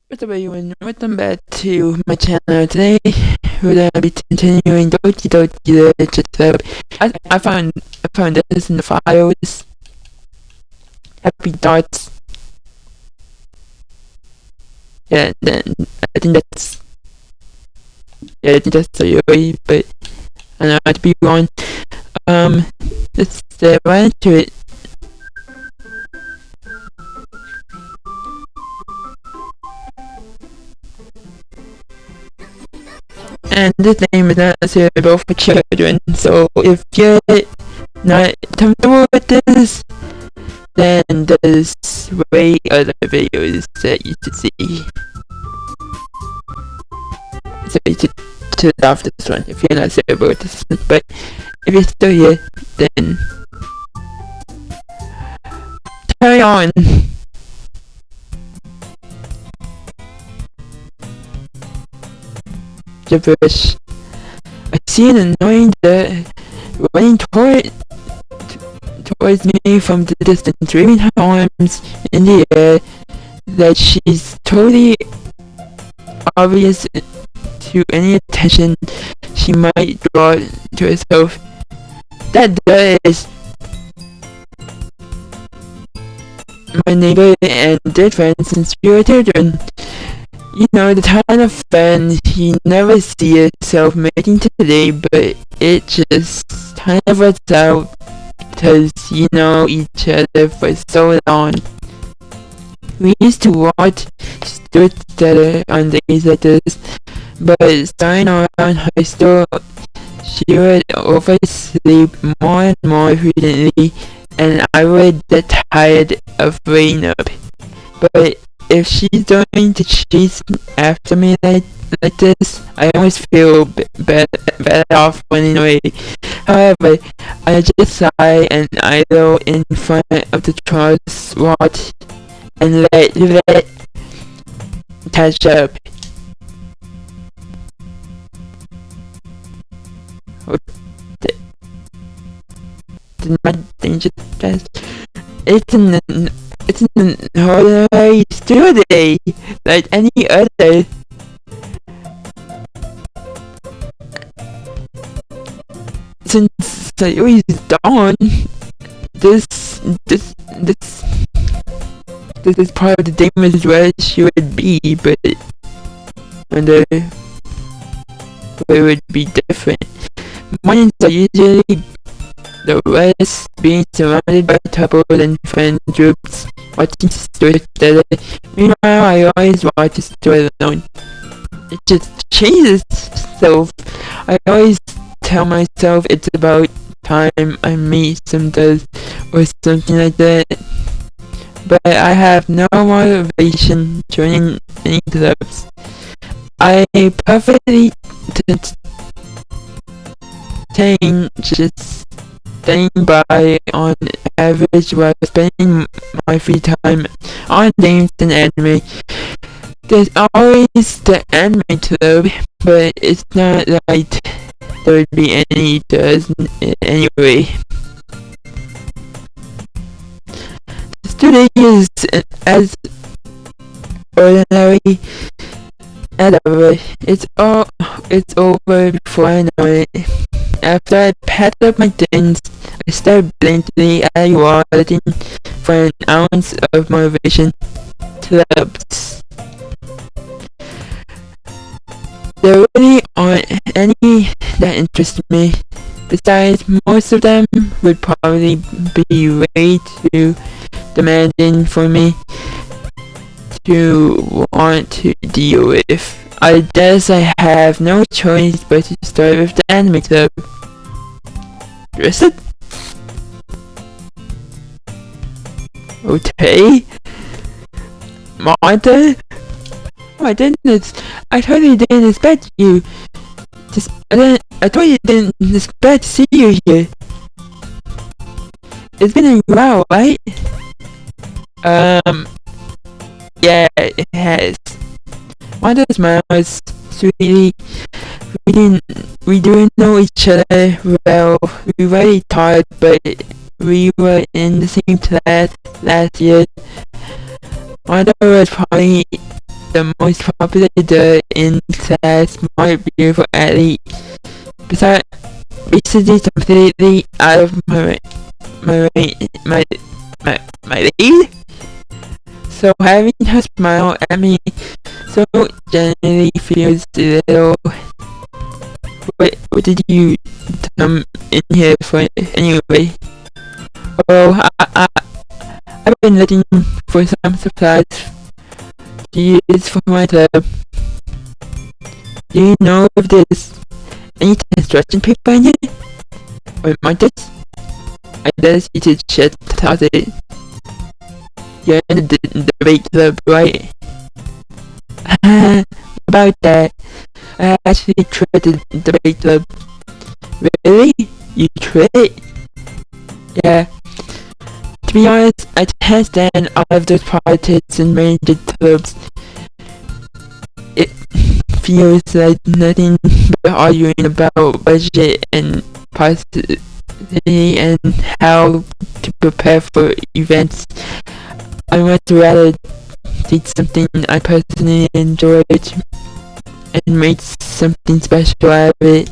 What's up everyone, welcome back to my channel. Today we're gonna be continuing Doki Doki Literature. I found this in the files. Happy thoughts. Yeah, then I think that's a story, but I know how to be wrong. Let's get right into it. And this name is not suitable for children, so if you're not comfortable with this, then there's way other videos that you should see. So you should turn off this one if you're not suitable with this one, but if you're still here, then carry on. Gibberish. I see an annoying bird running towards me from the distance, waving her arms in the air that she's totally obvious to any attention she might draw to herself. That does. My neighbor and dead friend since we were children. You know, the kind of friend you never see yourself making today, but it just kind of works out because you know each other for so long. We used to watch stood together on days like this, but starting around high school, she would oversleep more and more frequently, and I would get tired of waking up. But if she's going to chase after me like this, I always feel better off running away. However, I just sigh and idle in front of the car's watch and let it catch up. Did my danger test? It's an ordinary school day, like any other. Since I always dawn, this is part of the game is where she would be, but wonder it would be different. Mornings are usually the rest being surrounded by couples and friend groups watching stories together. Meanwhile, I always watch a story alone. It just changes itself. I always tell myself it's about time I meet some does or something like that. But I have no motivation joining any clubs. I perfectly contain just staying by on average while spending my free time on games and anime. There's always the anime club, but it's not like there would be any does anyway. Today is as ordinary as ever. It's over before I know it. After I packed up my things, I stared blankly at the wall, looking for an ounce of motivation. Clubs. There really aren't any that interest me. Besides, most of them would probably be way too demanding for me to want to deal with. I guess I have no choice but to start with the anime club. Dress it? Okay. Martha? Oh my goodness, I totally didn't expect you. I totally didn't expect to see you here. It's been a while, right? Yeah, it has. Martha smiles sweetly. We didn't know each other well. We already taught, but we were in the same class last year. Martha was probably the most popular in class, smart, beautiful athlete. Besides, basically completely out of my league. So having her smile at me so genuinely feels a little. What did you come in here for anyway? Oh, I've been looking for some supplies to use for my club. Do you know if there's any construction paper in here? Or markers? I guess you should toss it. You're in the debate club, right? About that, I actually tried the debate club. Really? You tried? Yeah. To be honest, I can't stand all of those politics and random clubs. It feels like nothing but arguing about budget and positivity and how to prepare for events. I would rather take something I personally enjoyed and make something special out of it.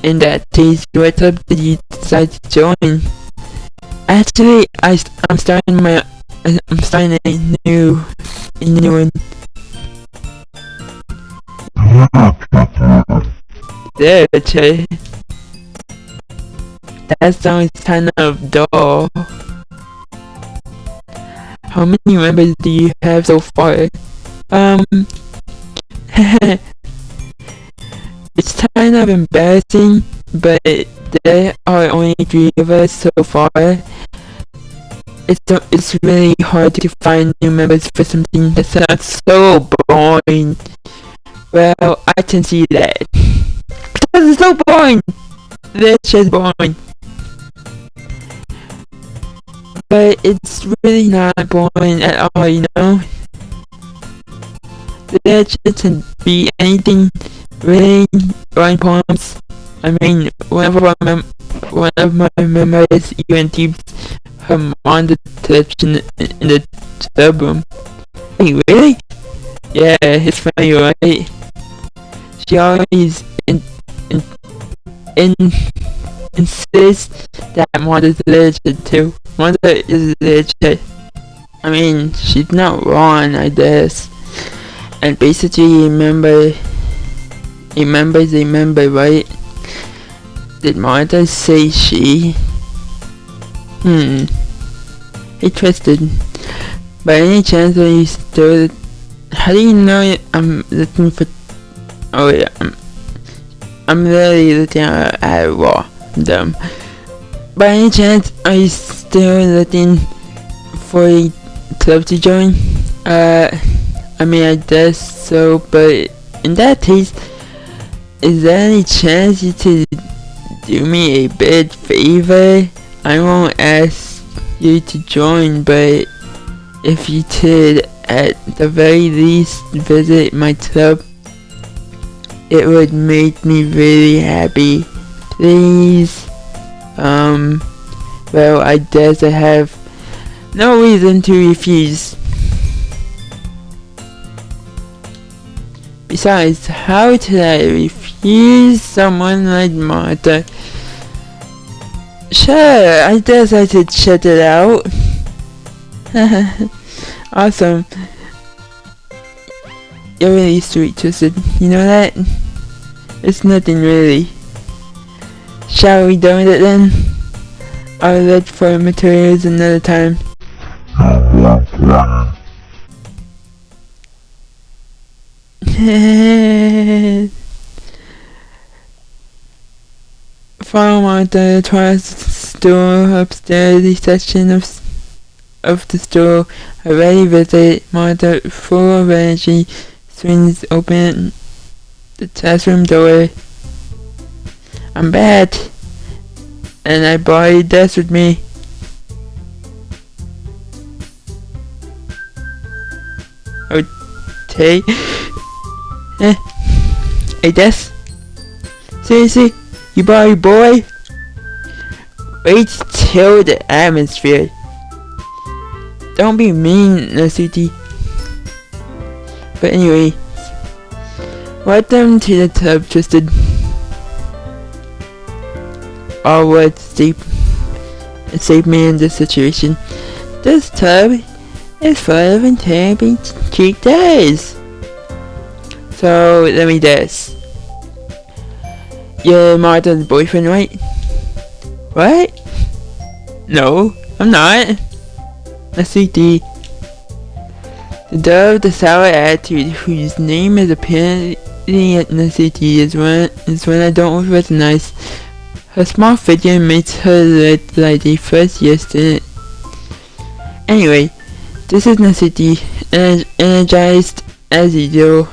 In that case, what club did you decide to join? Actually, I'm starting a new one. There, Che. That sounds kind of dull. How many members do you have so far? It's kind of embarrassing, but there are only 3 of us so far. It's really hard to find new members for something that sounds so boring. Well, I can see that. Because it's so boring! This shit's boring. But it's really not boring at all, you know? There shouldn't be anything really boring poems. I mean, one of my members even keeps her monitor television in the sub room. Hey, really? Yeah, it's funny, right? She always insists that Monitor's literature too. Monitor is literature. I mean, she's not wrong, I guess. And basically, a member is a member, right? Did Monitor say she? Interested. By any chance, are you still? How do you know I'm looking for? Oh yeah, I'm really looking at raw them. By any chance, are you still looking for a club to join? I mean, I guess so, but in that case, is there any chance you could do me a big favor? I won't ask you to join, but if you could, at the very least, visit my club, it would make me really happy. Please. Well, I guess I have no reason to refuse. Besides, how could I refuse someone like Martha? Sure, I guess I should check it out. Awesome. You're really sweet, Twisted. You know that? It's nothing really. Shall we do it then? I'll look for materials another time. Follow Martha towards the store upstairs. The section of the store already visited. Martha, full of energy, swings open the classroom door. I'm bad, and I brought a desk with me. Okay. A desk? Seriously? You brought a boy? Wait till the atmosphere. Don't be mean, Nasuti. But anyway, welcome to the tub, Twisted. Or what saved me in this situation. This tub is full of entirely cheap days. So let me guess. You're Martha's boyfriend, right? What? No, I'm not. Let's see the dove, the sour attitude, whose name is apparently ethnicity, is one I don't recognize. Her small figure makes her look like a first year student. Anyway, this is City, energized as usual,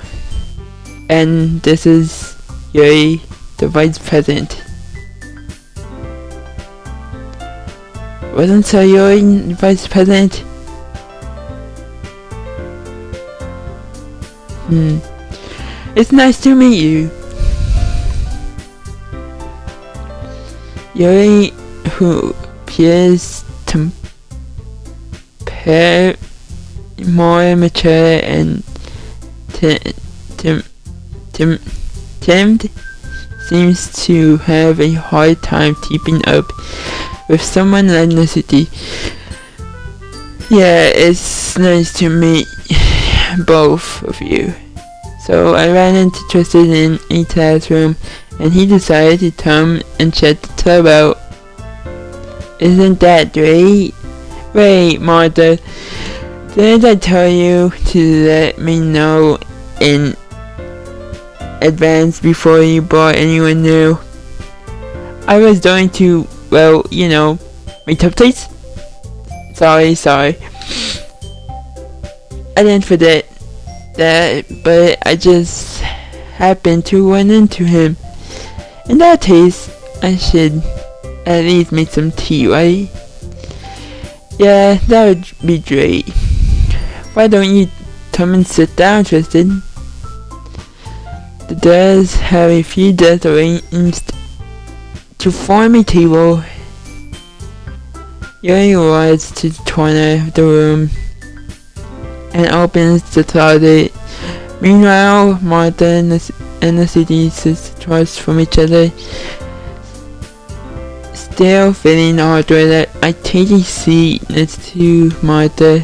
and this is Yuri, the vice president. Wasn't so Yuri the vice president? It's nice to meet you. Yuri, who appears to appear more mature and timid, seems to have a hard time keeping up with someone like City. Yeah, it's nice to meet both of you. So I ran into Tristan in a classroom, and he decided to come and check the tub out. Isn't that great? Wait, Martha, didn't I tell you to let me know in advance before you brought anyone new? I was going to, well, you know, my tub taste? Sorry. I didn't forget that, but I just happened to run into him. In that case, I should at least make some tea, right? Yeah, that would be great. Why don't you come and sit down, Tristan? The doors have a few desks arranged to form a table. Yuri walks to the corner of the room and opens the closet. Meanwhile, Martha and the City sit across from each other, still feeling awkward. That I take a seat next to Martha.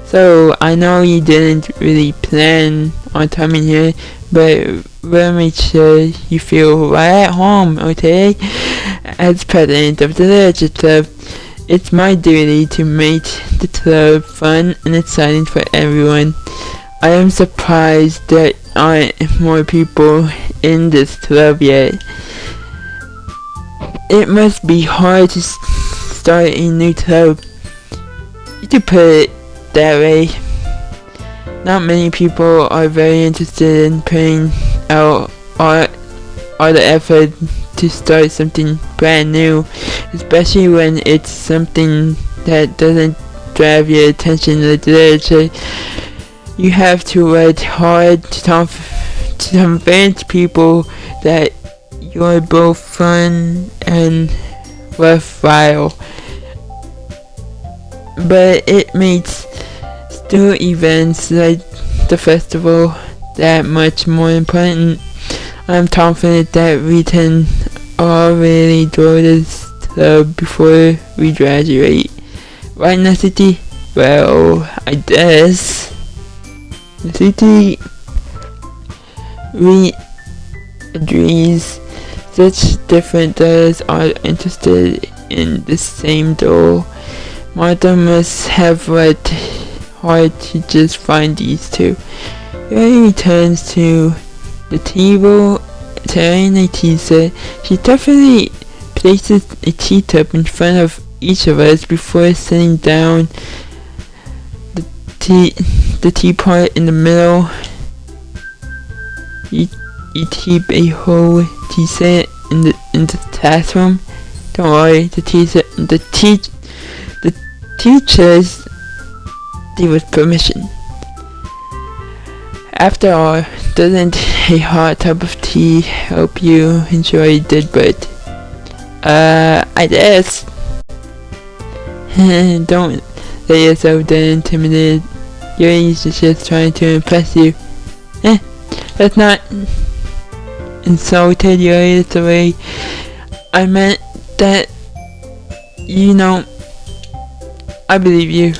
So I know you didn't really plan on coming here, but we'll make sure you feel right at home, okay? As president of the Literature Club, it's my duty to make the club fun and exciting for everyone. I am surprised there aren't more people in this club yet. It must be hard to start a new club. You could put it that way. Not many people are very interested in putting out all the effort to start something brand new, especially when it's something that doesn't grab your attention like literature. You have to work hard to convince people that you're both fun and worthwhile. But it makes still events like the festival that much more important. I'm confident that we can all really enjoy this club before we graduate. Right, City? Well, I guess. City agrees. Such different doors are interested in the same goal. Martha must have worked hard to just find these two. Yuri returns to the table carrying a tea set. She definitely places a teacup in front of each of us before sitting down. The teapot in the middle. You keep a whole tea set in the classroom. Don't worry, the teachers give us permission. After all, doesn't a hot cup of tea help you enjoy the bed? I guess. Don't let yourself get intimidated. You're just trying to impress you. Eh, that's not insulted you the way I meant that, you know, I believe you.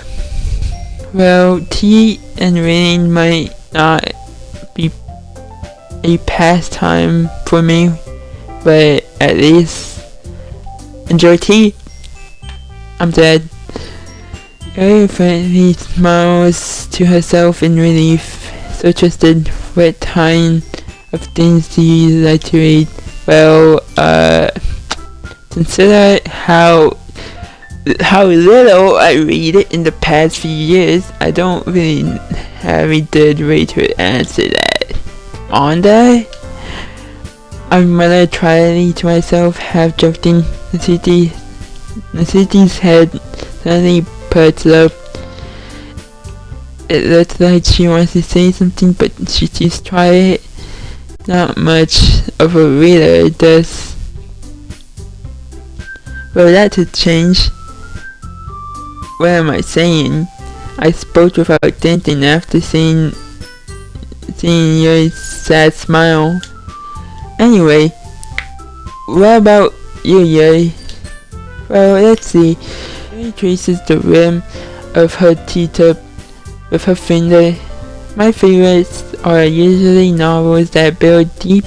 Well, tea and reading might not be a pastime for me, but at least enjoy tea. I'm dead. Yuri faintly smiles to herself in relief, so trusted. What kind of things do you like to read? Well, consider how little I read it in the past few years. I don't really have a good way to answer that. On that, I muttered trying to myself, half joking. Nasity's head suddenly perched up. It looks like she wants to say something, but she just tried it. Not much of a reader does. Well, that's a change. What am I saying? I spoke without thinking after seeing your sad smile. Anyway, what about you, Yuri? Well, let's see. Yuri traces the rim of her teacup with her finger. My favorites are usually novels that build deep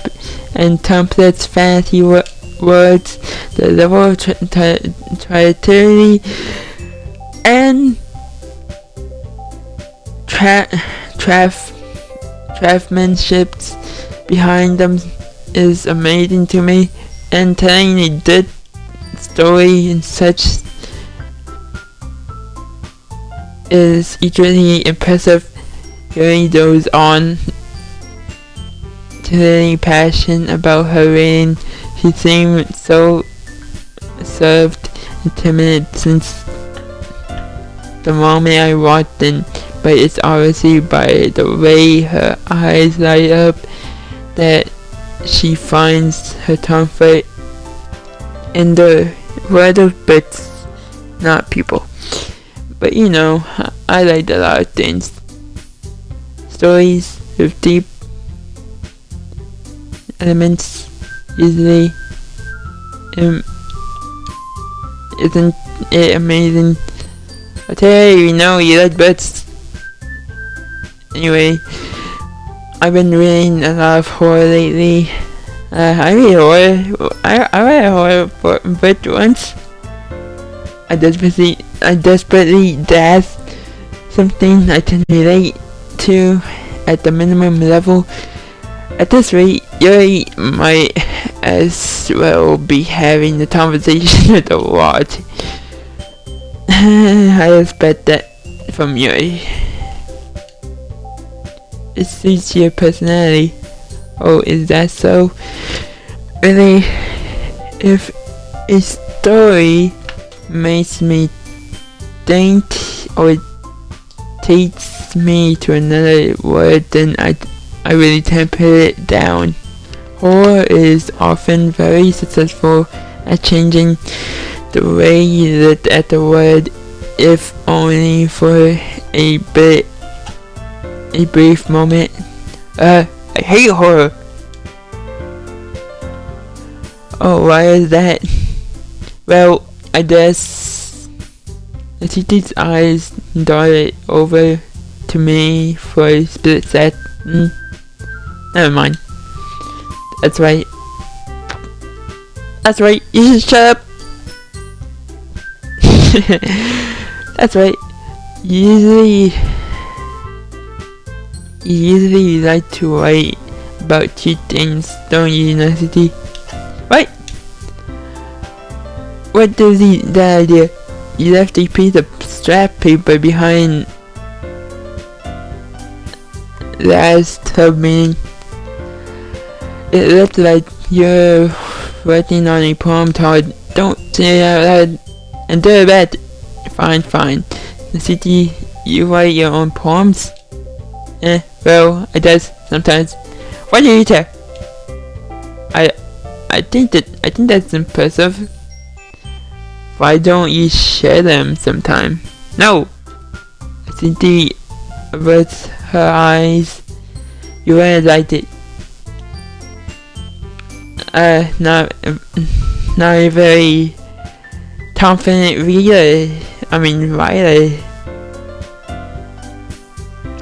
and complex fantasy worlds. The level of creativity and craftsmanship behind them is amazing to me, and telling a good story in such is equally impressive. Yuri goes on, clearly passionate about her reading. She seemed so reserved and timid since the moment I walked in, but it's obviously by the way her eyes light up that she finds her comfort in the world of books, not people. But you know, I like a lot of things. Stories with deep elements usually isn't it amazing? I tell you, you know, you like books. Anyway, I've been reading a lot of horror lately. I read horror. I read a horror book once. I desperately that's something I can relate to at the minimum level. At this rate, Yuri might as well be having a conversation with the watch. I expect that from Yuri. It suits your personality. Oh, is that so? Really? If a story makes me think or takes me to another world, then I really can put it down. Horror is often very successful at changing the way you look at the world, if only for a brief moment. I hate horror. Oh, why is that? Well, I guess Titi's eyes darted over to me for a split second. Never mind. That's right. That's right. You should shut up. That's right. You usually like to write about cute things, don't you, Nasty? Right? What does that idea? You left a piece of scrap paper behind last club meeting. It looked like you're working on a poem called Don't Say It Out Loud and do it bad. Fine. Nasty, you write your own poems? Well, I does sometimes. What do you tell? I think that's impressive. Why don't you share them sometime? No. Cynthia averts her eyes You really liked it. Not a very confident reader. I mean, writer.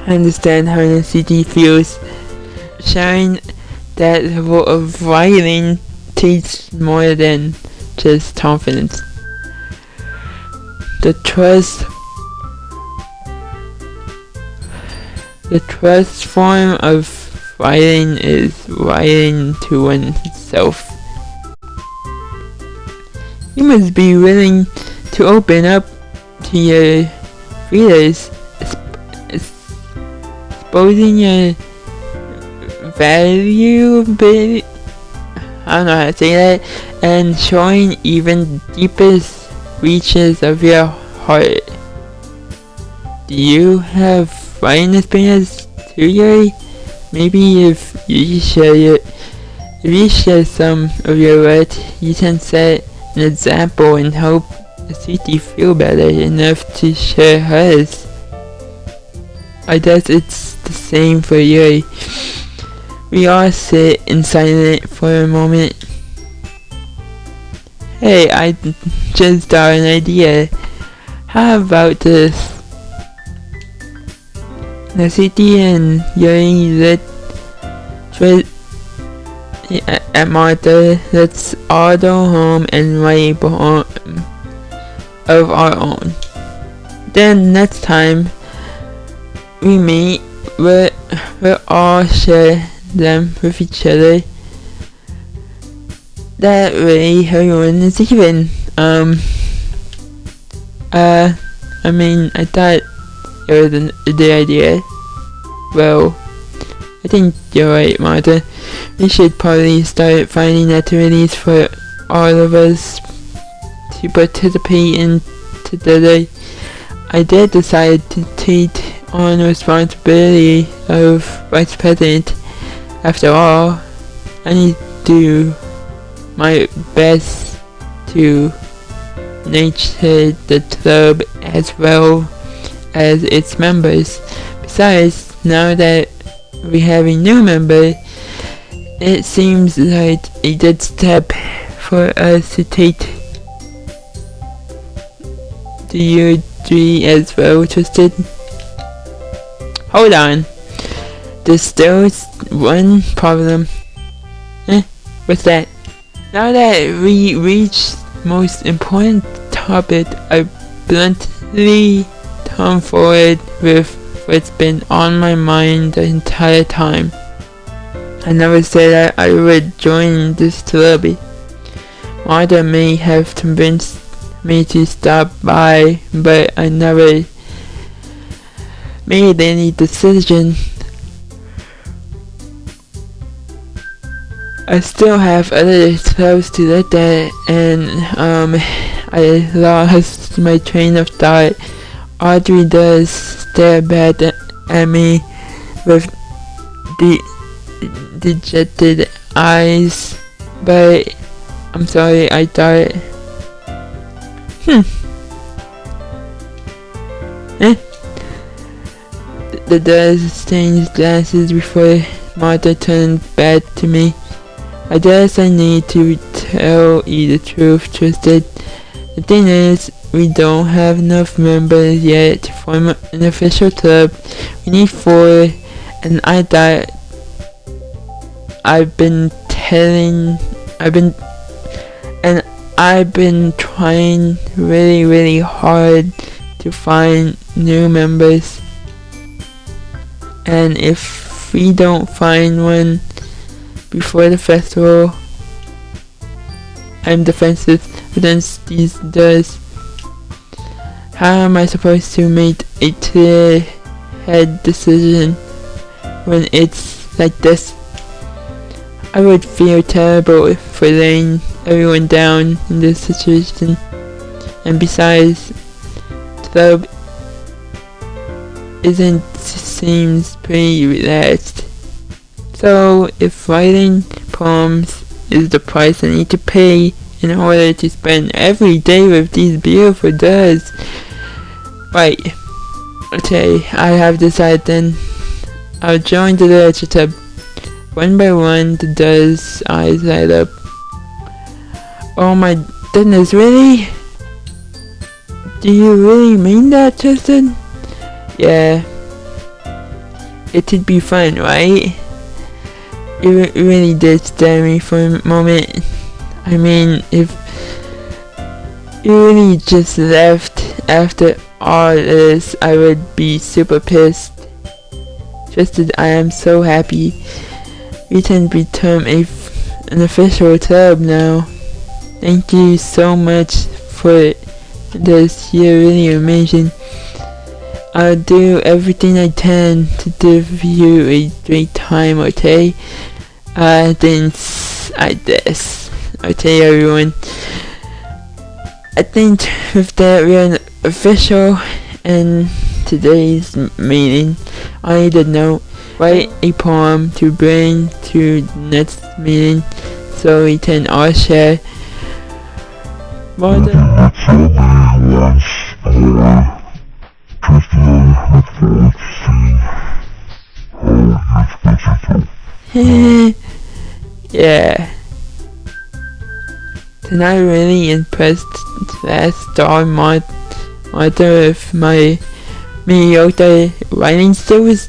I understand how the city feels. Sharing that level of writing takes more than just confidence. The trust form of writing is writing to oneself. You must be willing to open up to your readers, exposing your value, I don't know how to say that, and showing even deepest reaches of your heart. Do you have writing experience too, Yuri? Maybe if you share some of your work, you can set an example and help the city feel better enough to share hers. I guess it's the same for Yuri. We all sit in silence for a moment. Hey, I just got an idea. How about this? The city and Yuri lit at Martha. Let's all go home and write a poem of our own. Then next time we meet, we'll all share them with each other. That way everyone is even. I mean, I thought it was a good idea. Well, I think you're right, Martha. We should probably start finding activities for all of us to participate in together. I did decide to take on the responsibility of vice president. After all, I need to do my best to nurture the club as well as its members. Besides, now that we have a new member, it seems like a good step for us to take. Do you agree as well, Twisted? Hold on. There's still one problem. What's that? Now that we reached most important topic, I bluntly come forward with what's been on my mind the entire time. I never said that I would join this club. Martha may have convinced me to stop by, but I never made any decision. I still have other clubs to look at, and I lost my train of thought. Audrey does stare back at me with dejected eyes, but I'm sorry, I thought. The does change glasses before Martha turned back to me. I guess I need to tell you the truth, Twisted. The thing is, we don't have enough members yet to form an official club. We need 4, and I thought I've been trying really hard to find new members. And if we don't find one before the festival, I'm defensive against these doors. How am I supposed to make a clear head decision when it's like this? I would feel terrible for letting everyone down in this situation. And besides, club seems pretty relaxed. So if writing poems is the price I need to pay in order to spend every day with these beautiful doors, right, okay, I have decided then. I'll join the ledge tub. One by one, the dove's eyes light up. Oh my goodness, really? Do you really mean that, Tristan? Yeah. It'd be fun, right? It really did stare me for a moment. I mean, if you really just left after all this, I would be super pissed. Tristan, I am so happy. We can become an official club now. Thank you so much for this. You're really amazing. I'll do everything I can to give you a great time, okay? Thanks, I guess. Okay, everyone. I think with that we're official and today's meeting. I need to know, write a poem to bring to the next meeting so we can all share more than yeah. Tonight really impressed last star mother with my mediocre writing skills.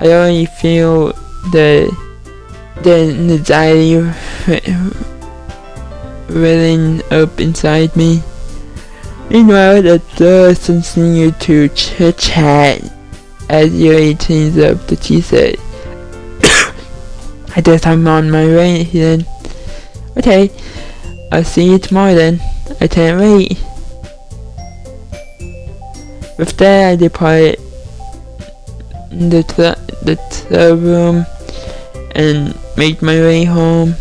I already feel the anxiety welling up inside me. Meanwhile, the girls continue to chit-chat as Yuri cleans up the tea set. I guess I'm on my way then. Okay, I'll see you tomorrow then. I can't wait. With that, I depart the club room and make my way home.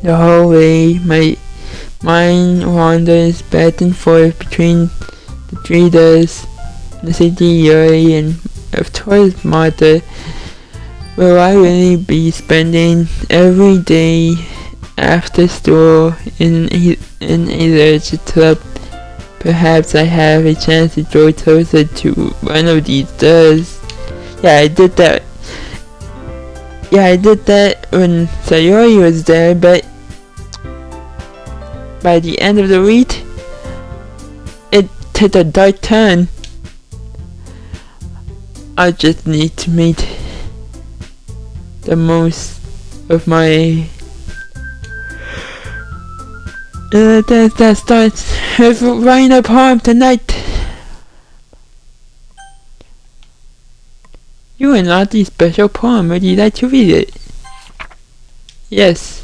The whole way, my mind wanders back and forth between the three doors, the city, Yuri, and of course Martha. Will I really be spending every day after school in a literature club? Perhaps I have a chance to go closer to one of these doors. Yeah, I did that when Sayori was there, but by the end of the week, it took a dark turn. I just need to make the most of my that starts with writing a poem tonight. You are not the special poem. Would you like to read it? Yes.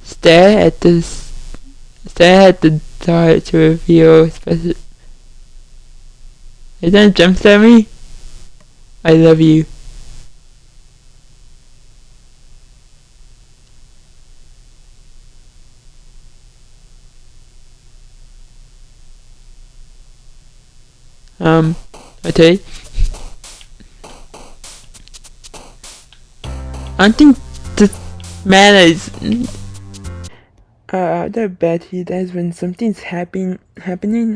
Stare at the dark to reveal special. Is that jumps at me? I love you. Okay. I think this matters. The bad he does when something's happening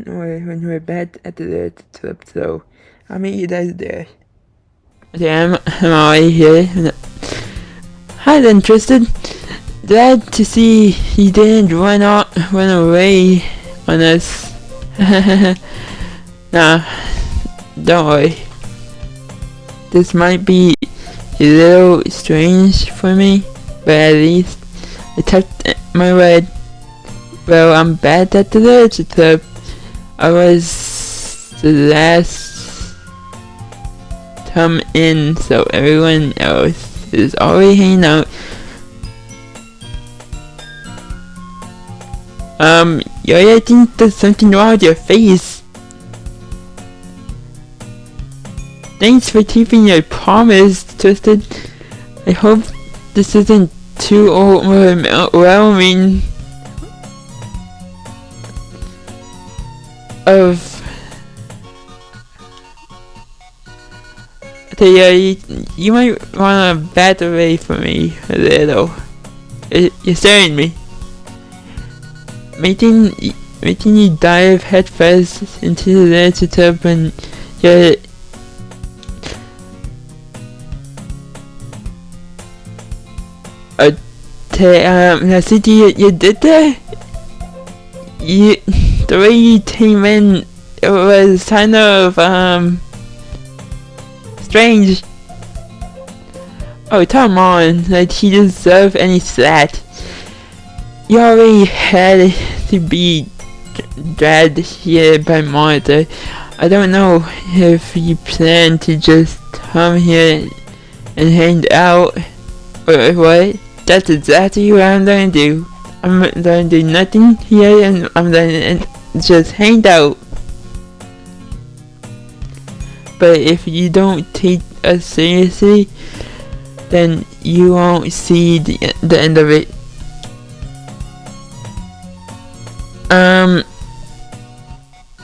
or when we're bad at the club, so I mean he does there. Okay, I'm already here. Hi then, Tristan. Glad to see he didn't run away on us. Nah, don't worry. This might be a little strange for me, but at least I kept my word. Well, I'm bad at the literature club. I was the last come in, so everyone else is already hanging out. I think there's something wrong with your face. Thanks for keeping your promise, Tristan. I hope this isn't too overwhelming okay, you might wanna back away from me a little. You're staring me. Making you dive headfirst into the literature when now City, you did that? The way you came in, it was kind of, strange. Oh, come on, like, he deserved any slack. You already had to be dragged here by Martha. I don't know if you plan to just come here and hang out, or what. That's exactly what I'm gonna do. I'm gonna do nothing here, and I'm gonna just hang out. But if you don't take us seriously, then you won't see the end of it.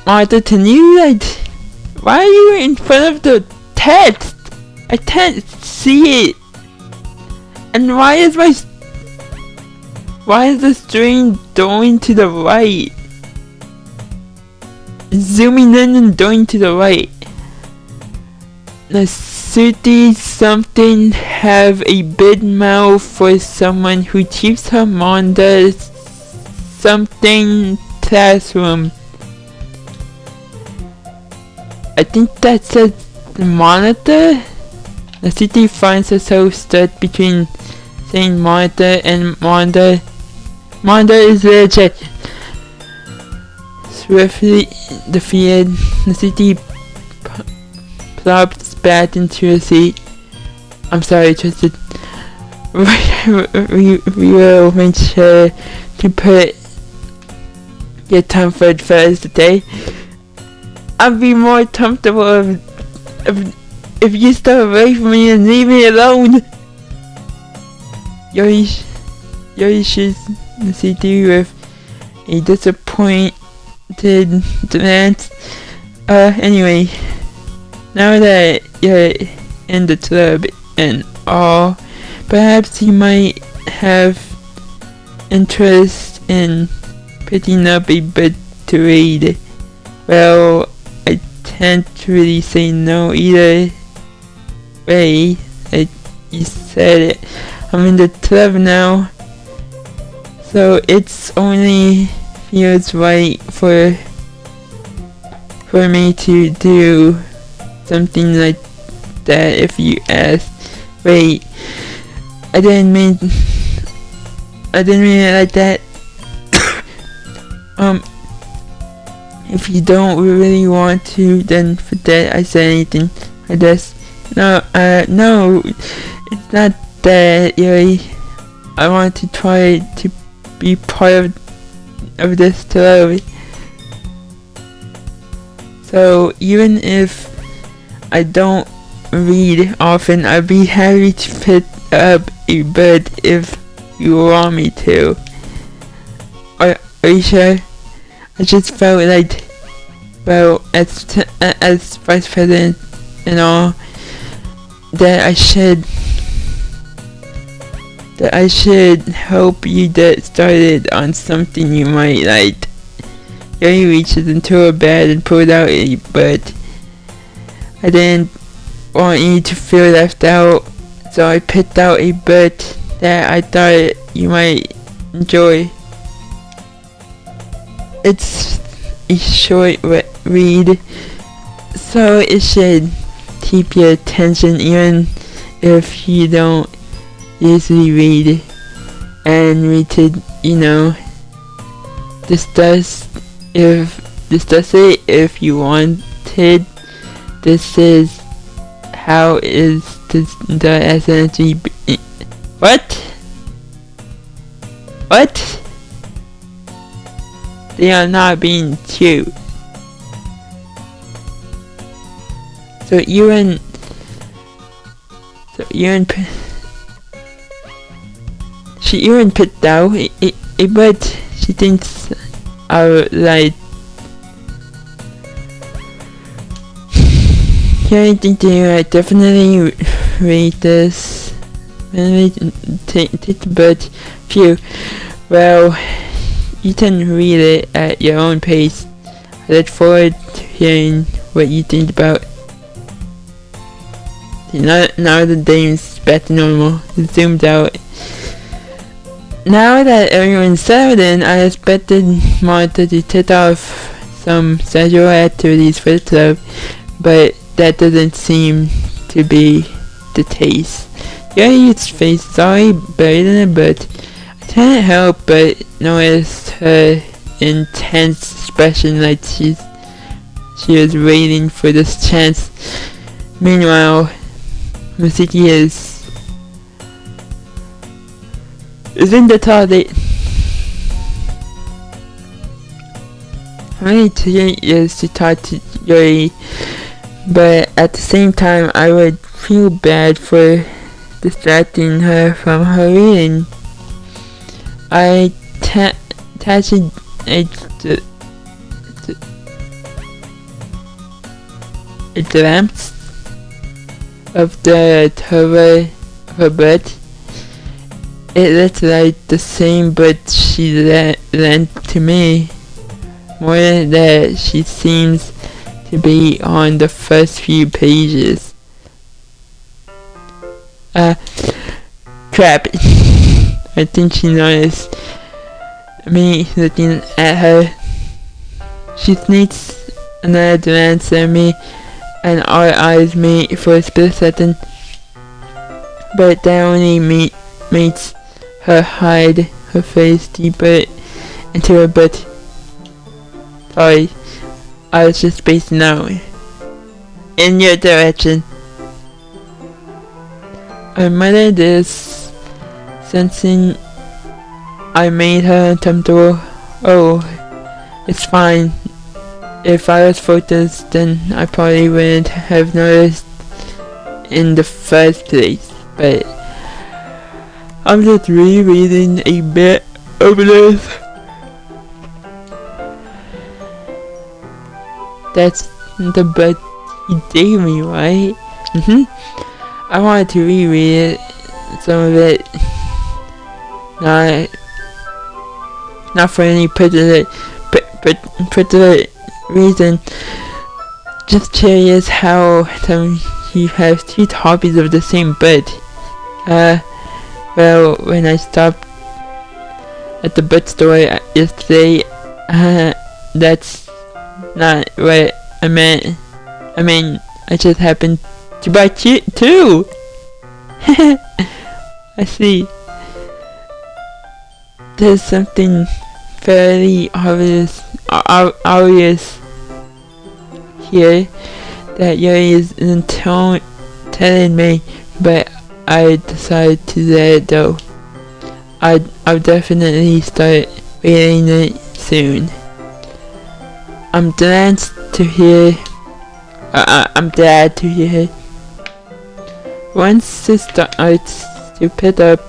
Martha, can you, like, why are you in front of the text? I can't see it. And why is the string going to the right? Zooming in and going to the right. Nasuti something have a big mouth for someone who keeps her manga something classroom. I think that says monitor. Nasuti finds herself stuck between saying monitor and manga. Manga is legit. Swiftly defeated, Nasuti plops back into her seat. I'm sorry, Tristan. We will make sure to put your comfort first today. I'll be more comfortable if you stay away from me and leave me alone. Yorishi's Nasuti with a disappointed glance. Anyway, now that you're in the club and all, perhaps you might have interest in picking up a book to read. Well, I can't really say no either way. Like you said it, I'm in the club now, so it's only feels right for me to do something like that. If you ask, wait, I didn't mean it like that. If you don't really want to, then forget I said anything. I guess. No, it's not that, Yuri. I want to try to be part of this club. So even if I don't read often, I'd be happy to pick up a book if you want me to. Are you sure? I just felt like, well, as vice president and all, that I should help you get started on something you might like. Yuri reaches into her bag and pulled out a book. I didn't want you to feel left out, so I picked out a book that I thought you might enjoy. It's a short read, so it should keep your attention even if you don't usually read, and we could, discuss it if you wanted. This is how is the SNG What? They are not being cute. So Ewan picked out but she thinks I would like. Yeah, I think I definitely read this. Take the book. Phew. Well, you can read it at your own pace. I look forward to hearing what you think about. Now the game's back to normal. It zoomed out Now that everyone's settled in, I expected Martha to take off some sexual activities for the club, but that doesn't seem to be the case. Yuri's face is already buried in it, but I can't help but notice her intense expression, like she was waiting for this chance. Meanwhile, Musiki is in the toilet. I'm really curious to talk to Yuri, but at the same time I would feel bad for distracting her from her reading. I attached a glimpse of the cover of her book. It looks like the same book she lent to me, more that she seems to be on the first few pages. Crap. I think she noticed me looking at her. She sneaks another glance at me, and our eyes meet for a split second, but that only makes her hide her face deeper into her butt. Sorry, I was just spacing out. In your direction. I muttered this, sensing I made her uncomfortable. Oh, it's fine. If I was focused, then I probably wouldn't have noticed in the first place, but I'm just rereading a bit of this. That's the book he gave me, right? I wanted to reread it, some of it, not for any particular reason. Just curious how he has 2 copies of the same book. Well, when I stopped at the bookstore yesterday, that's not what I meant. I mean, I just happened to buy 2. I see. There's something fairly obvious here that Yuri isn't telling me, but I decided to let it go. I'll definitely start reading it soon. I'm glad to hear. Once it starts to pick up,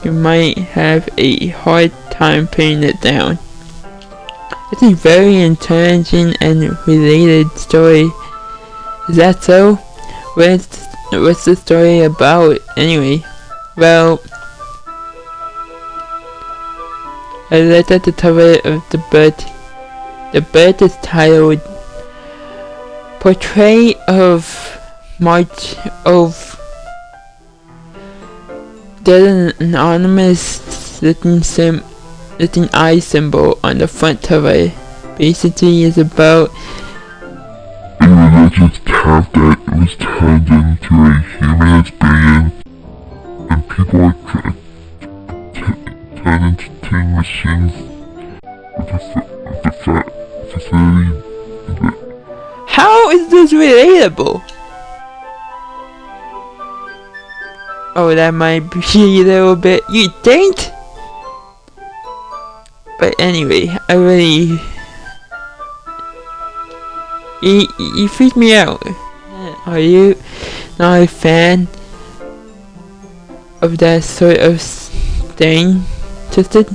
you might have a hard time putting it down. It's a very encouraging and related story. Is that so? What's the story about, anyway? Well, I looked at the cover of the book. The book is titled Portrait of March of. There's an anonymous looking eye symbol on the front cover. Basically, it's about a religious cult that was turned into a human experience, and people are turned into machines with the facility. How is this relatable? Oh, that might be a little bit. You think? But anyway, I really. You freaked me out. Are you not a fan of that sort of thing? Twisted?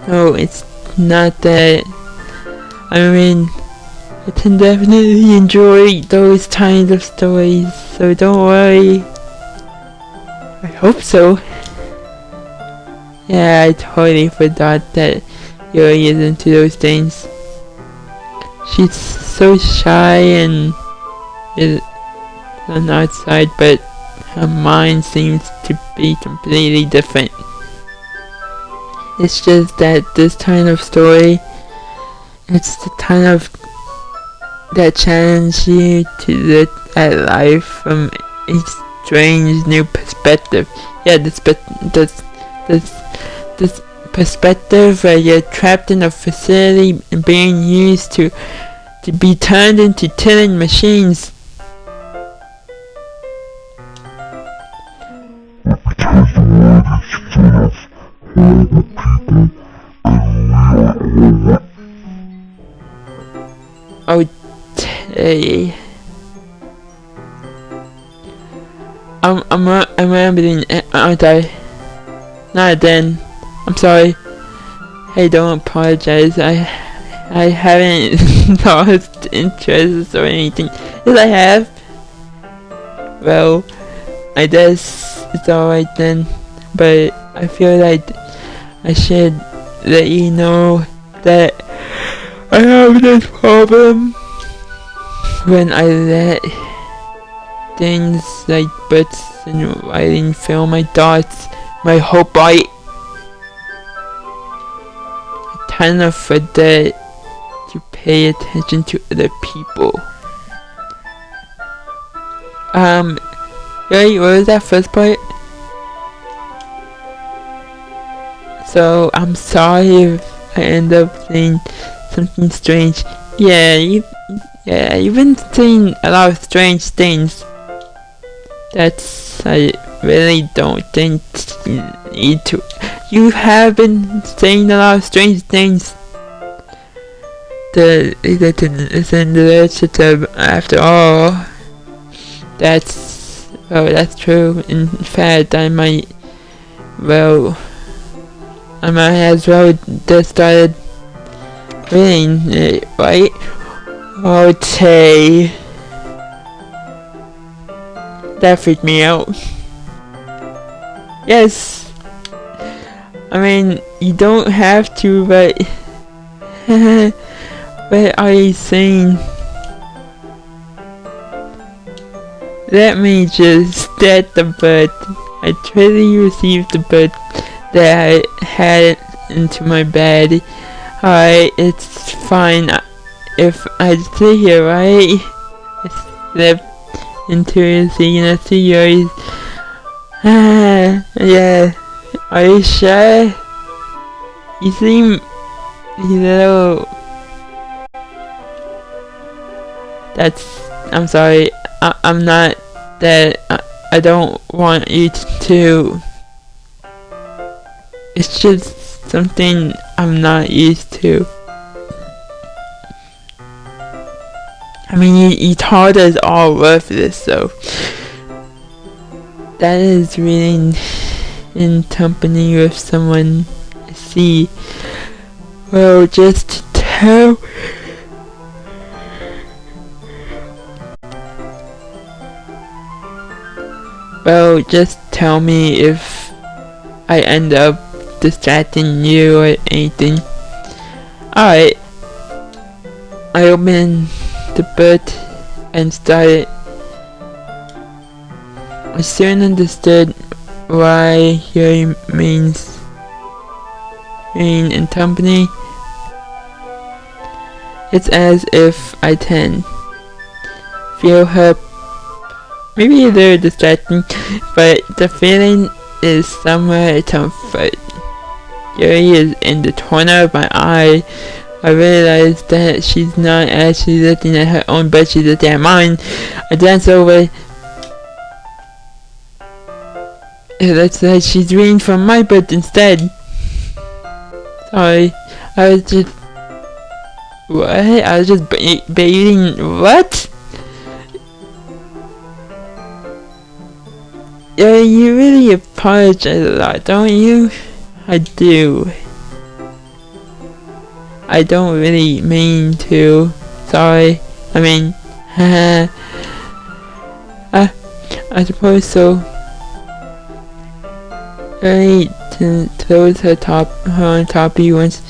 No, it's not that. I mean, I can definitely enjoy those kinds of stories, so don't worry. I hope so. Yeah, I totally forgot that Yuri is into those things. She's so shy and is on the outside, but her mind seems to be completely different. It's just that this kind of story, it's the kind of that challenge you to look at life from a strange new perspective. Yeah, this perspective where you're trapped in a facility and being used to be turned into killing machines. Okay. I'm rambling, aren't I? Not then. I'm sorry. Hey, don't apologize. I haven't lost interest or anything. Yes, I have. Well, I guess it's alright then. But I feel like I should let you know that I have this problem when I let things like books and writing fill my thoughts, my whole body. I kind of forget to pay attention to other people. Wait, what was that first part? So, I'm sorry if I end up saying something strange. Yeah, you've been saying a lot of strange things. I really don't think you need to. You have been saying a lot of strange things. It's in the literature, after all. That's true. In fact, I might as well just started reading it, right? Okay. That freaked me out. Yes. I mean, you don't have to, but what are you saying? Let me just get the book. I truly received the book that I had into my bed. Alright, it's fine. If I sit here, right? I slept into it, so you know, see yours. Yeah. Are you sure? You seem a little. I'm sorry. I'm not that. I don't want you to. It's just something I'm not used to. I mean, you taught us all worthless, so that is reading in company with someone. See, well, just tell. Well, just tell me if I end up distracting you or anything. Alright. I opened the book and started. I soon understood why hearing means being in company. It's as if I can feel her. Maybe they're distracting, but the feeling is somewhere comfort. Yuri is in the corner of my eye. I realized that she's not actually looking at her own but she's looking at mine. I glance over. It looks like she's reading from my book instead. Sorry, I was just... What? I was just baiting... What? Yeah, you really apologize a lot, don't you? I do. I don't really mean to. Sorry. I mean, I suppose so. Right, towards her on top of you once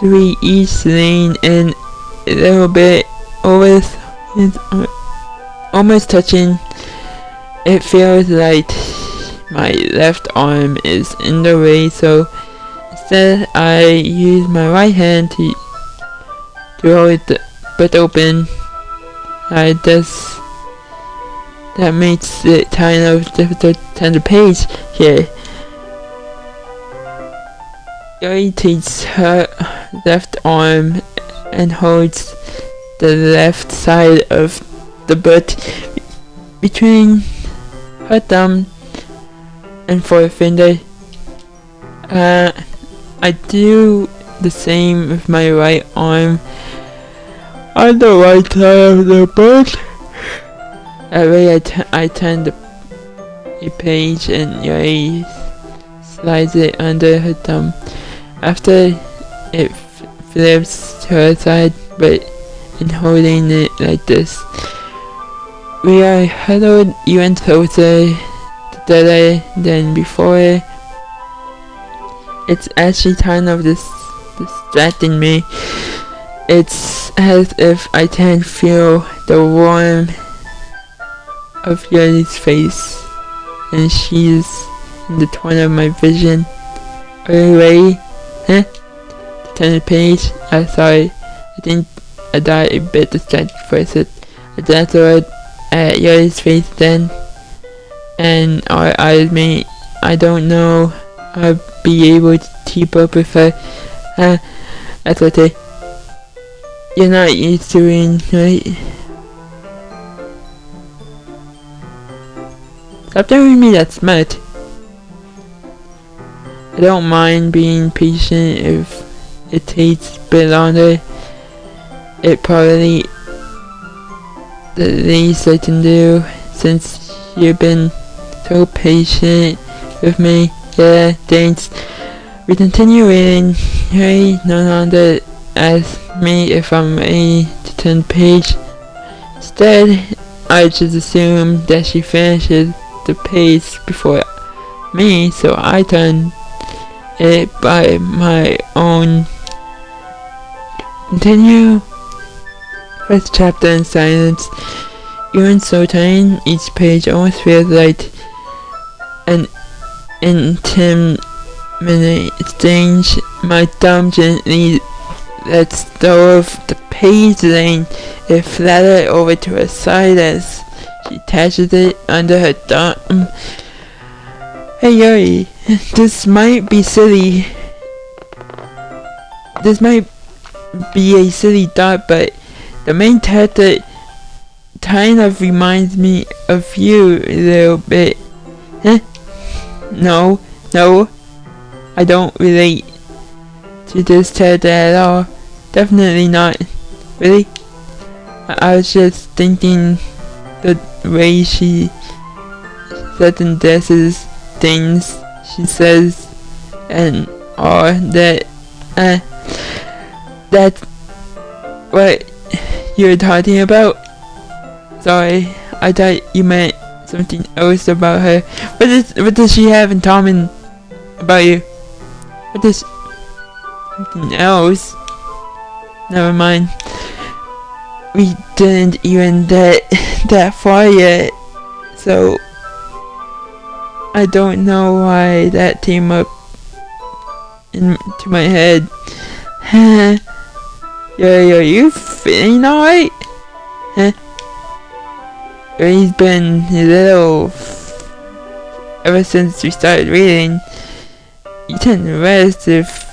we each lean in a little bit over, almost touching. It feels like my left arm is in the way, so instead I use my right hand to hold the book open. That makes it kind of difficult to turn the page here. Yuri takes her left arm and holds the left side of the book between her thumb and forefinger. I do the same with my right arm on the right side of the book. That way I turn the page and Yuri slides it under her thumb. After it flips to her side, but in holding it like this, we are huddled even closer together than before. It's actually kind of distracting me. It's as if I can feel the warmth of Yuri's face, and she's in the corner of my vision. Are you ready? Huh? To turn the page? I'm sorry. I think I got a bit distracted for a sec. I glanced over at Yuri's face then, and our eyes met. I don't know I'll be able to keep up with her. That's okay. You're not used to it, right? Stop telling me that's smart. I don't mind being patient if it takes a bit longer. It probably the least I can do since you've been so patient with me. Yeah, thanks. We continue reading. Harry no longer asks me if I'm ready to turn the page. Instead, I just assume that she finishes the page before me, so I turn it by my own. Continue. First chapter in silence. Even so tiny, each page almost feels like an intimate exchange. My thumb gently lets go of the page, laying it flatter over to her side as she attaches it under her thumb. Hey Yuri, this might be silly. This might be a silly thought, but the main character kind of reminds me of you a little bit. Huh? No, I don't relate to this character at all. Definitely not. Really? I was just thinking the way she says and does things she says and all that. That's what you're talking about? Sorry, I thought you meant something else about her. What does she have in common about you? What is something else? Never mind. We didn't even get that far yet, so I don't know why that came up into my head. Are you feeling alright? Huh? He's been a little ever since we started reading. You can rest if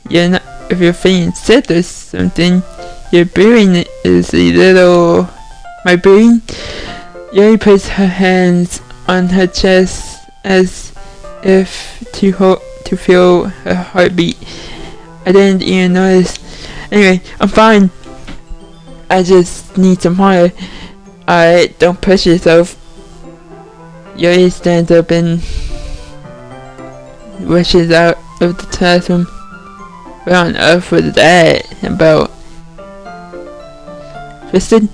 you're feeling sick or something. Your breathing is a little. My breathing? Yuri puts her hands on her chest as if to feel her heartbeat. I didn't even notice. Anyway, I'm fine. I just need some water. Alright, don't push yourself. Yuri stands up and rushes out of the classroom. What on earth was that about? Tristan?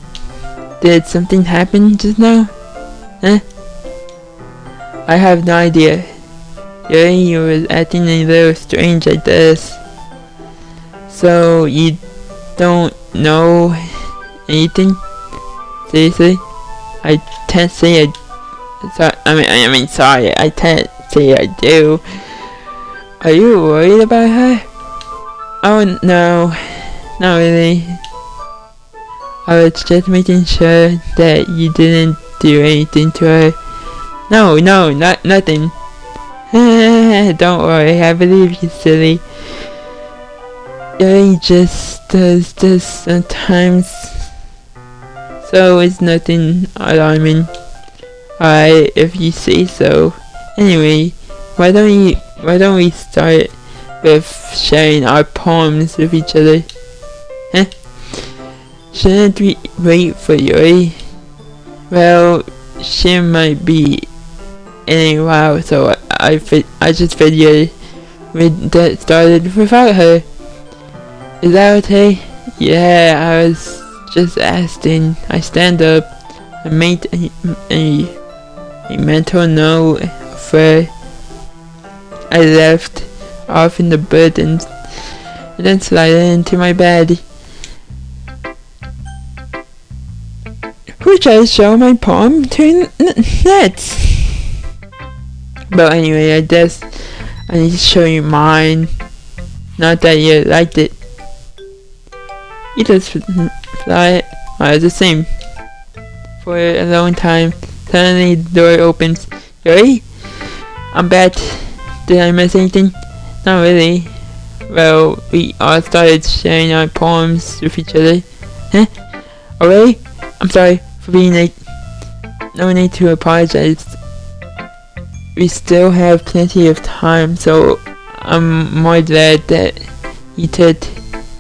Did something happen just now? Huh? I have no idea. Yuri was acting a little strange like this. So you don't know anything? Seriously? I can't say I Sorry, I can't say I do. Are you worried about her? Oh no, not really. I was just making sure that you didn't do anything to her. No, nothing. Don't worry, I believe you, silly. Yuri just does this sometimes, so it's nothing alarming. Alright, if you say so. Anyway, why don't we start with sharing our poems with each other? Huh? Shouldn't we wait for Yuri? Well, she might be in a while, so I just figured we'd get started without her. Is that okay? Yeah, I was just asking. I stand up. I made a mental note of her. I left off in the bed and then slid into my bed. Which I show my poem to Nets. But anyway, I guess I need to show you mine. Not that you liked it. You just fly the same. For a long time, suddenly the door opens. Yuri? I'm back. Did I miss anything? Not really. Well, we all started sharing our poems with each other. Huh? Already? I'm sorry for being late. No need to apologize. We still have plenty of time, so I'm more glad that you took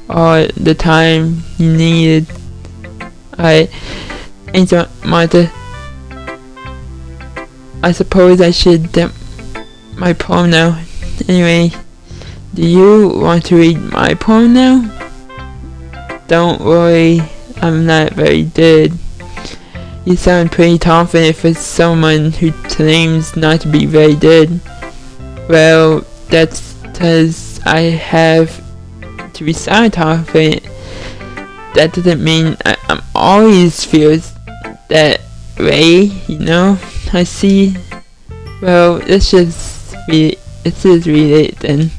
all the time you needed. Ain't Martha. I suppose I should dump my poem now. Anyway, do you want to read my poem now? Don't worry, I'm not very good. You sound pretty confident for someone who claims not to be very good. Well, that's because I have to be sound confident. That doesn't mean I'm always feels that way, you know? I see. Well, let's just read it then.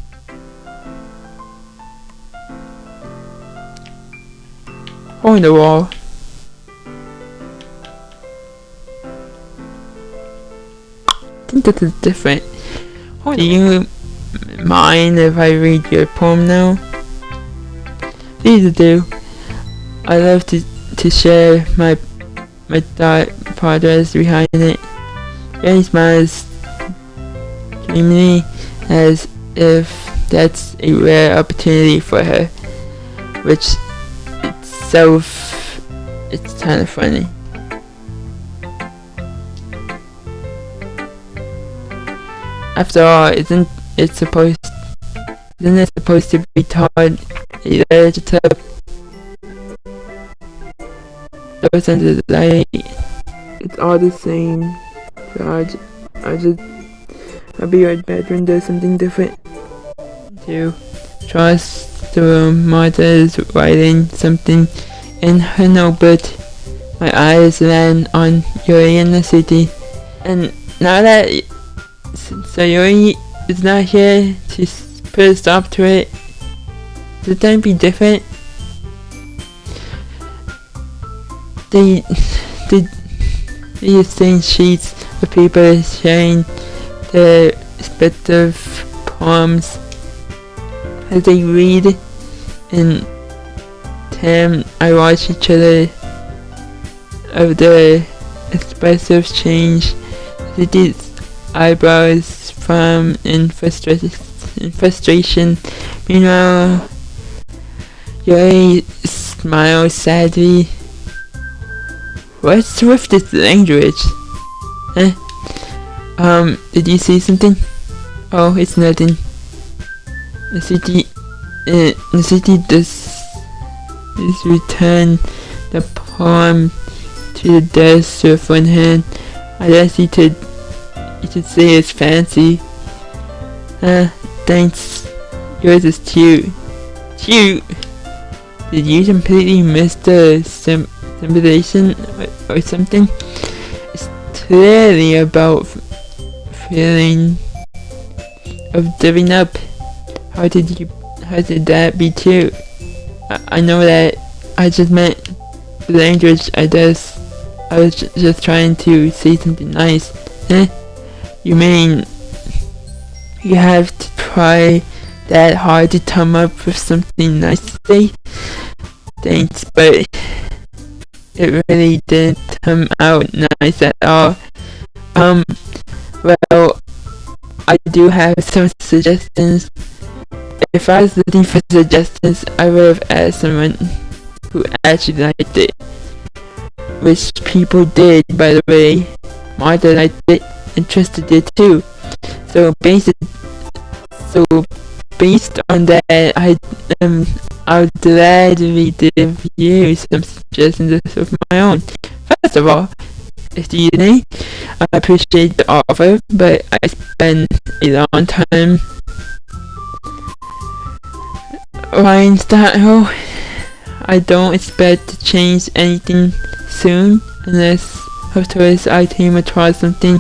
On the wall. I think this is different. Do you mind if I read your poem now? Please do. I love to share my thought process behind it. Yuri smiles dreamily as if that's a rare opportunity for her, which itself it's kind of funny. After all, isn't it supposed to be taught a literature? Those under the light, it's all the same. God, I'll be right back when there's something different. To trust the room, Martha is writing something in her notebook. My eyes land on Yuri in the city, and now that Yuri is not here to put a stop to it, should that be different? They exchange sheets of paper sharing their respective poems as they read. In time, I watch each other of their expressive change. City's eyebrows frown in frustration. Meanwhile, Yuri smiles sadly. What's with this language? Did you see something? Oh, it's nothing. The city does return the poem to the desk with one hand. I guess you could say it's fancy. Thanks. Yours is cute. Cute! Did you completely miss the symbolization or something? It's clearly about feeling of giving up. How did that be too? I know that I just meant the language. I was just trying to say something nice. You mean you have to try that hard to come up with something nice to say? Thanks, but it really didn't come out nice at all. Well, I do have some suggestions. If I was looking for suggestions, I would have asked someone who actually liked it. Which people did, by the way. Martha liked it, and Trista did too. So based on that, I'll gladly give you some suggestions of my own. First of all, excuse me, I appreciate the offer, but I spent a long time writing style. I don't expect to change anything soon, unless of course I came across something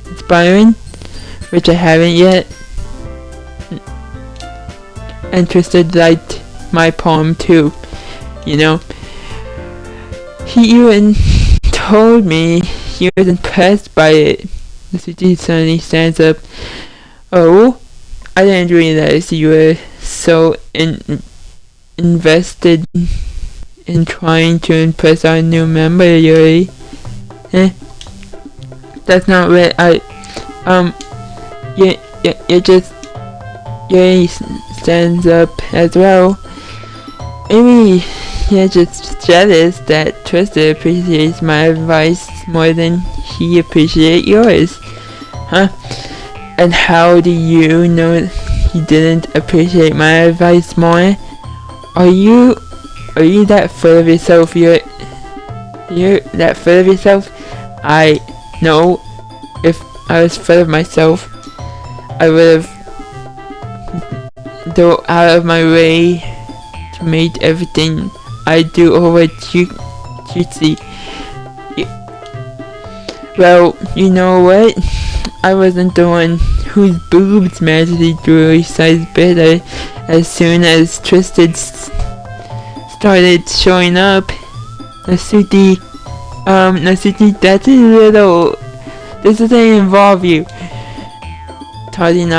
inspiring, which I haven't yet. Interested liked my poem too, you know. He even told me he was impressed by it. The city suddenly stands up. Oh, I didn't realize you were so invested in trying to impress our new member, Yuri. That's not what Yuri stands up as well. Maybe you're just jealous that Trista appreciates my advice more than he appreciates yours. Huh? And how do you know he didn't appreciate my advice more? Are you that full of yourself? You're that full of yourself? I know. If I was full of myself, I would have go out of my way to make everything I do over cutesy. Well, you know what? I wasn't the one whose boobs magically grew a size bigger as soon as Tristan started showing up. Nasuti, that's a little. This doesn't involve you. Taking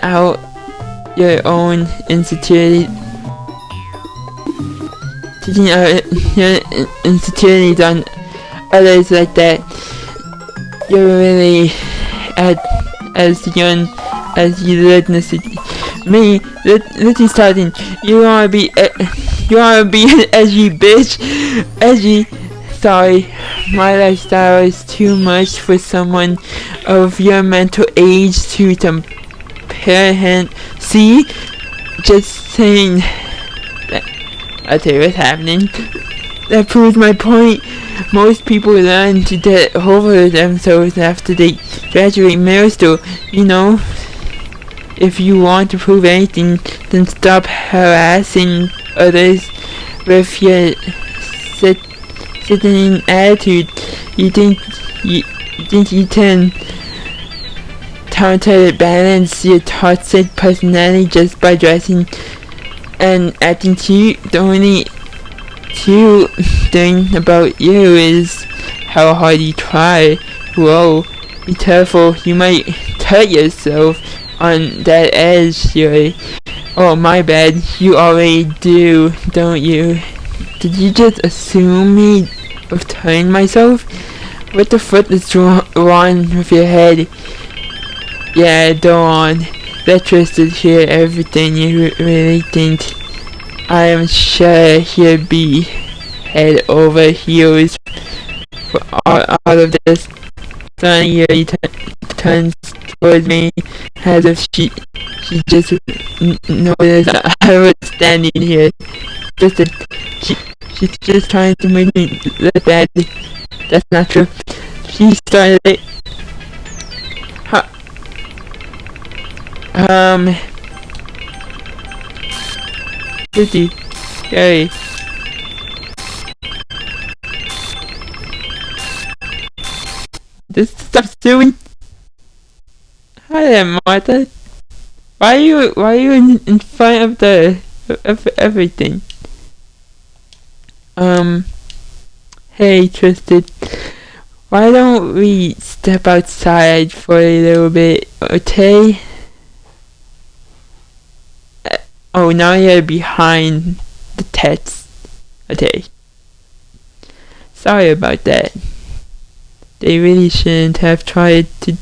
out your own insecurity. Taking out your insecurities on others like that. You're really as young as you look, Nasuti. Me, listen, starting. You wanna be an edgy bitch? Edgy. Sorry, my lifestyle is too much for someone of your mental age to compare. See? Just saying. I'll tell you what's happening. That proves my point. Most people learn to get over themselves after they graduate middle school. You know, if you want to prove anything, then stop harassing others with your sitting attitude. You think you can counterbalance your toxic personality just by dressing and acting cute? The only cute thing about you is how hard you try. Whoa, be careful, you might cut yourself on that edge, Yuri. Oh, my bad, you already do, don't you? Did you just assume me of cutting myself? What the fuck is wrong with your head? Yeah, go on. Let Tristan hear everything you really think. I am sure he'll be head over heels for all of this. Suddenly he turns towards me as if she just noticed I was standing here. She's just trying to make me look bad. That's not true. She started it. Pretty. Hey. Just stop suing. Hi there, Martha. Why are you in front of of everything? Hey, Tristan. Why don't we step outside for a little bit, okay? Oh, now you're behind the text. Okay. Sorry about that. They really shouldn't have tried to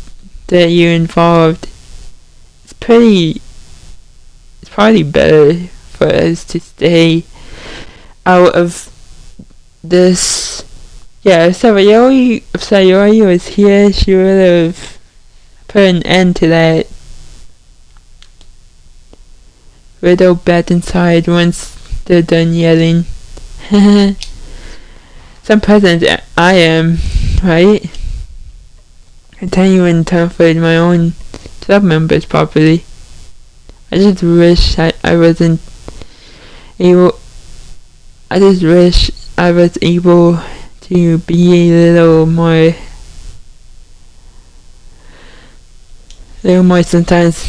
get you involved. It's probably better for us to stay out of this. Yeah, if Sayori was here, she would have put an end to that. Riddle back inside once they're done yelling. Some president I am, right? I tell you in time for my own club members properly. I just wish I wasn't able. I just wish I was able to be a little more sometimes,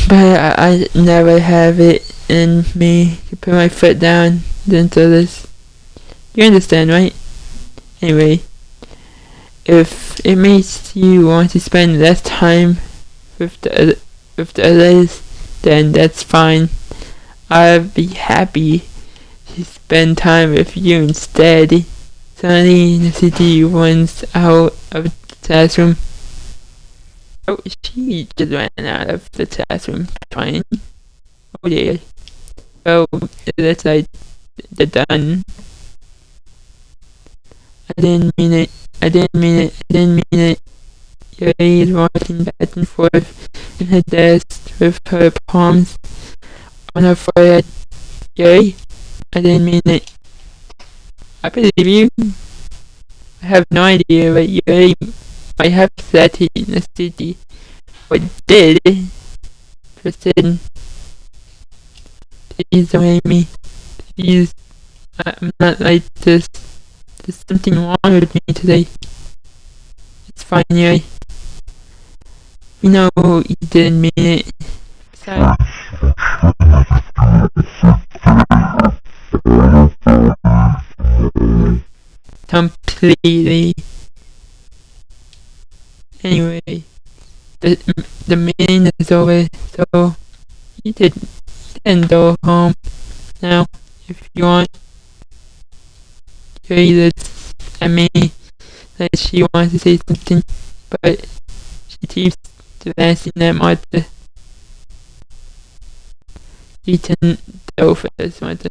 but I never have it in me to put my foot down into this. You understand, right? Anyway, if it makes you want to spend less time with the others, then that's fine. I'd be happy to spend time with you instead. Sunny in the city once out of the classroom. Oh, she just ran out of the classroom. Fine. Oh dear. Oh, that's like they're done. I didn't mean it. Yuri is walking back and forth in her desk with her palms on her forehead. Yuri, I didn't mean it. I believe you. I have no idea what Yuri might have said in the city. What did? Tristan, please don't hate me. Please, I'm not like this. There's something wrong with me today. It's fine, Yuri. You know you didn't mean it. Sorry. Completely. Anyway, the meeting is over, so you can go home now if you want. Yuri looks at me like she wants to say something, but she keeps glancing at Martha. You turn over this, Martha.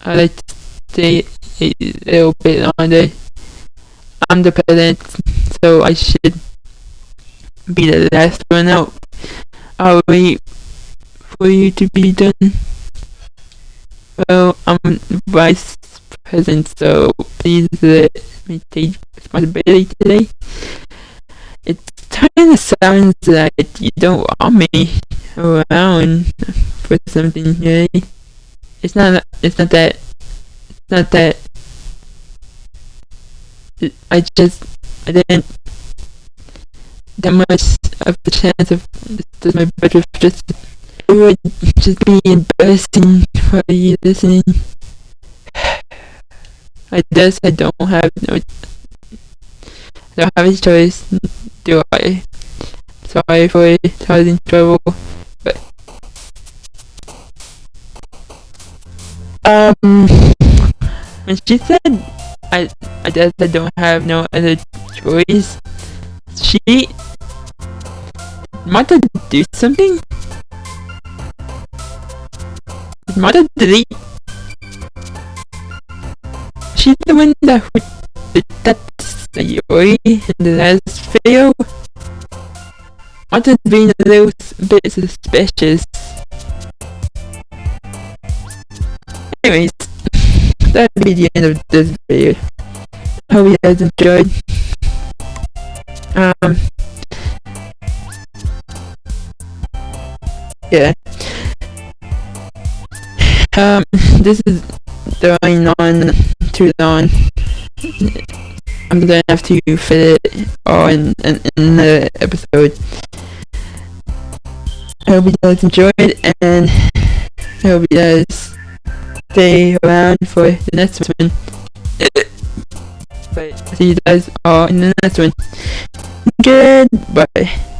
I'd like to stay a little bit longer. I'm the president, so I should be the last one out. I'll wait for you to be done. Well, I'm vice president, so please let me take responsibility today. It kinda sounds like you don't want me around for something, really. It's not that. I didn't that much of a chance of this my brother just it would just be embarrassing for you listening. I guess I don't have a choice, do I? Sorry for causing trouble, but when she said I guess I don't have no other choice, she Martha do something? Did Martha delete? She's the one that that's Yuri in the last video. Martha's being a little bit suspicious. Anyways, that'll be the end of this video. Hope you guys enjoyed. Yeah. This is going on too long. I'm gonna have to fit it all in the episode. I hope you guys enjoyed, and I hope you guys stay around for the next one. But see you guys all in the next one. Goodbye.